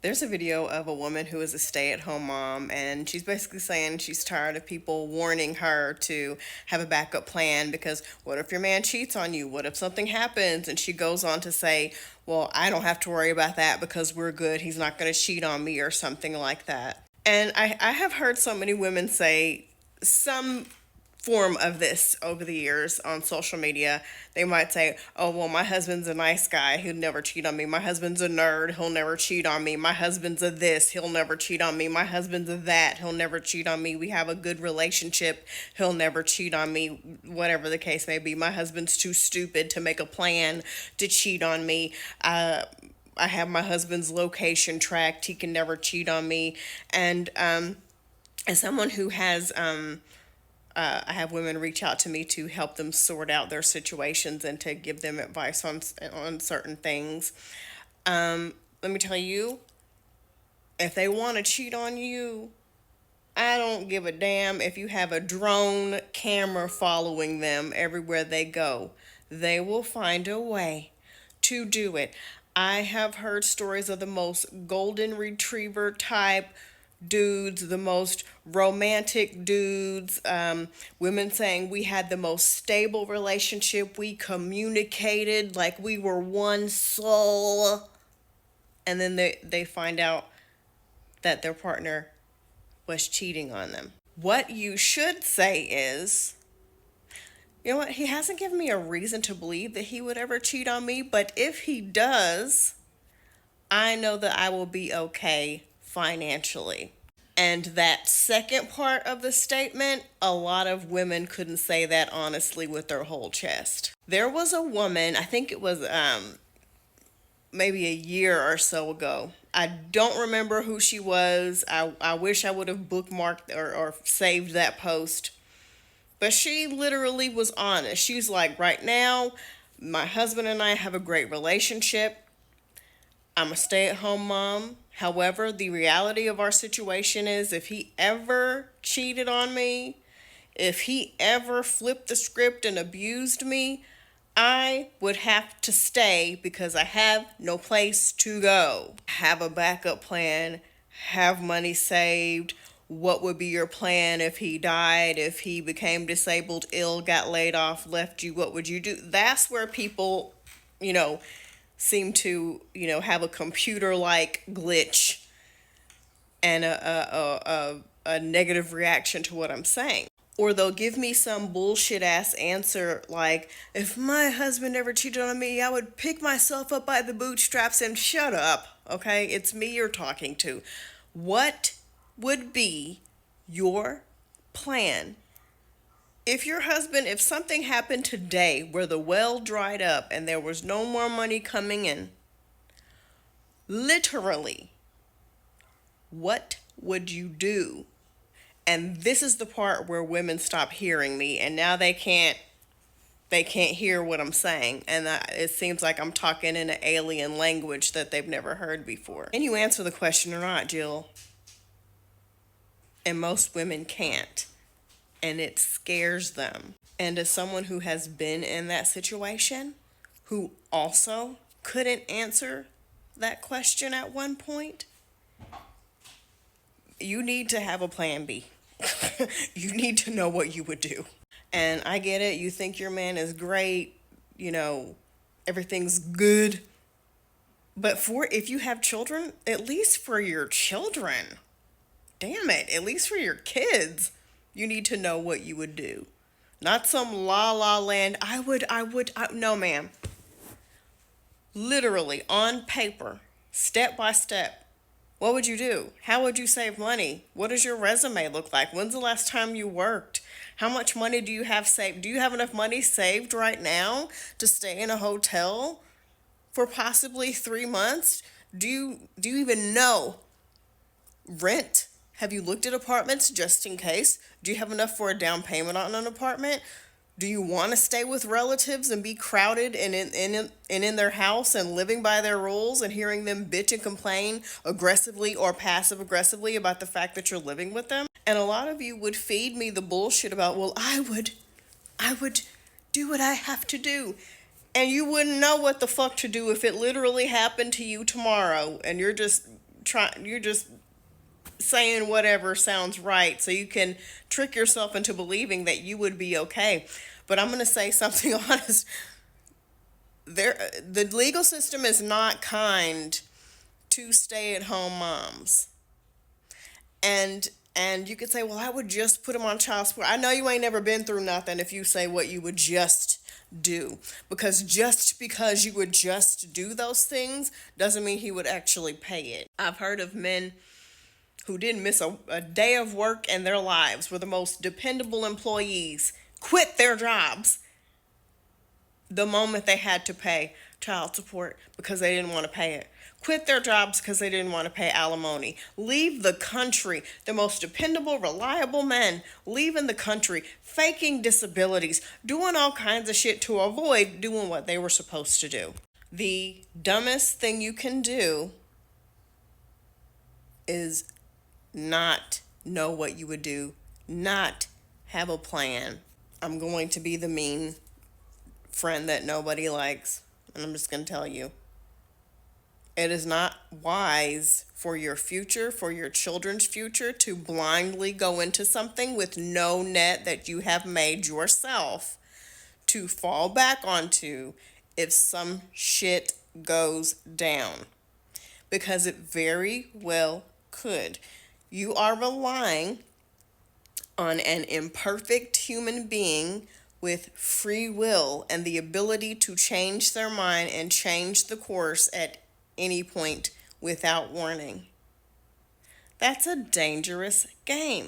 There's a video of a woman who is a stay-at-home mom, and she's basically saying she's tired of people warning her to have a backup plan because what if your man cheats on you? What if something happens? And she goes on to say, well, I don't have to worry about that because we're good. He's not going to cheat on me or something like that. And I have heard so many women say some form of this over the years on social media. They might say, oh, well, my husband's a nice guy. He'll never cheat on me. My husband's a nerd. He'll never cheat on me. My husband's a this. He'll never cheat on me. My husband's a that. He'll never cheat on me. We have a good relationship. He'll never cheat on me. Whatever the case may be. My husband's too stupid to make a plan to cheat on me. I have my husband's location tracked. He can never cheat on me. And as someone who has I have women reach out to me to help them sort out their situations and to give them advice on certain things. Let me tell you, if they want to cheat on you, I don't give a damn if you have a drone camera following them everywhere they go. They will find a way to do it. I have heard stories of the most golden retriever type dudes, the most romantic dudes, women saying we had the most stable relationship, we communicated like we were one soul, and then they find out that their partner was cheating on them. What you should say is, you know what, he hasn't given me a reason to believe that he would ever cheat on me, but if he does, I know that I will be okay financially. And that second part of the statement, a lot of women couldn't say that honestly with their whole chest. There was a woman, I think it was maybe a year or so ago. I don't remember who she was. I wish I would have bookmarked or saved that post. But she literally was honest. She's like, right now, my husband and I have a great relationship. I'm a stay-at-home mom. However, the reality of our situation is if he ever cheated on me, if he ever flipped the script and abused me, I would have to stay because I have no place to go. Have a backup plan, have money saved. What would be your plan if he died, if he became disabled, ill, got laid off, left you? What would you do? That's where people, seem to, have a computer-like glitch and a negative reaction to what I'm saying. Or they'll give me some bullshit ass answer like, if my husband ever cheated on me, I would pick myself up by the bootstraps and shut up, okay? It's me you're talking to. What would be your plan if something happened today where the well dried up and there was no more money coming in? Literally, what would you do? And this is the part where women stop hearing me, and now they can't hear what I'm saying, and it seems like I'm talking in an alien language that they've never heard before. Can you answer the question or not, Jill? And most women can't, and it scares them. And as someone who has been in that situation, who also couldn't answer that question at one point, you need to have a plan B. You need to know what you would do. And I get it, you think your man is great, everything's good. But if you have children, at least for your children, damn it, at least for your kids, you need to know what you would do. Not some la la land, no ma'am. Literally, on paper, step by step, what would you do? How would you save money? What does your resume look like? When's the last time you worked? How much money do you have saved? Do you have enough money saved right now to stay in a hotel for possibly 3 months? Do you even know rent? Have you looked at apartments just in case? Do you have enough for a down payment on an apartment? Do you want to stay with relatives and be crowded and in their house and living by their rules and hearing them bitch and complain aggressively or passive aggressively about the fact that you're living with them? And a lot of you would feed me the bullshit about, well, I would do what I have to do. And you wouldn't know what the fuck to do if it literally happened to you tomorrow and you're just you're just saying whatever sounds right so you can trick yourself into believing that you would be okay. But I'm going to say something honest. The legal system is not kind to stay-at-home moms. And you could say, well, I would just put him on child support. I know you ain't never been through nothing if you say what you would just do. Because just because you would just do those things doesn't mean he would actually pay it. I've heard of men who didn't miss a day of work in their lives, were the most dependable employees, quit their jobs the moment they had to pay child support because they didn't want to pay it. Quit their jobs because they didn't want to pay alimony. Leave the country. The most dependable, reliable men leaving the country, faking disabilities, doing all kinds of shit to avoid doing what they were supposed to do. The dumbest thing you can do is not know what you would do, not have a plan. I'm going to be the mean friend that nobody likes, and I'm just going to tell you. It is not wise for your future, for your children's future, to blindly go into something with no net that you have made yourself to fall back onto if some shit goes down. Because it very well could. You are relying on an imperfect human being with free will and the ability to change their mind and change the course at any point without warning. That's a dangerous game.